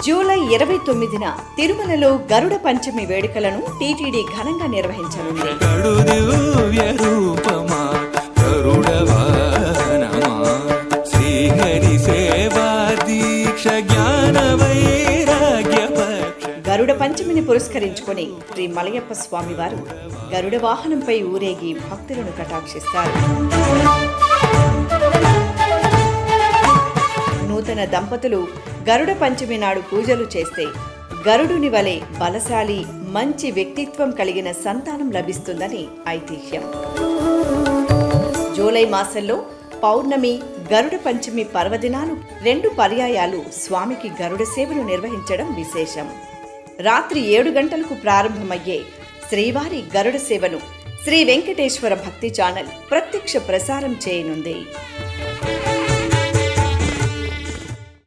July 29న తిరుమలలో గరుడ పంచమి వేడుకలను TTD ఘనంగా నిర్వహించనుంది. గరుడ పంచమిని పురస్కరించుకుని శ్రీ మలయప్ప స్వామివారు గరుడ వాహనంపై ఊరేగి భక్తులను కటాక్షిస్తారు. నూతన దంపతులు గరుడ పంచమి నాడు పూజలు చేస్తే గరుడుని వలె బలశాలి, మంచి వ్యక్తిత్వం కలిగిన సంతానం లభిస్తుందని ఐతిహ్యం. జూలై మాసంలో పౌర్ణమి, గరుడ పంచమి పర్వదినాలు 2 పర్యాయాలు స్వామికి గరుడ సేవను నిర్వహించడం విశేషం. రాత్రి 7 గంటలకు ప్రారంభమయ్యే శ్రీవారి గరుడ సేవను శ్రీ వెంకటేశ్వర భక్తి ఛానల్ ప్రత్యక్ష ప్రసారం చేయనుంది.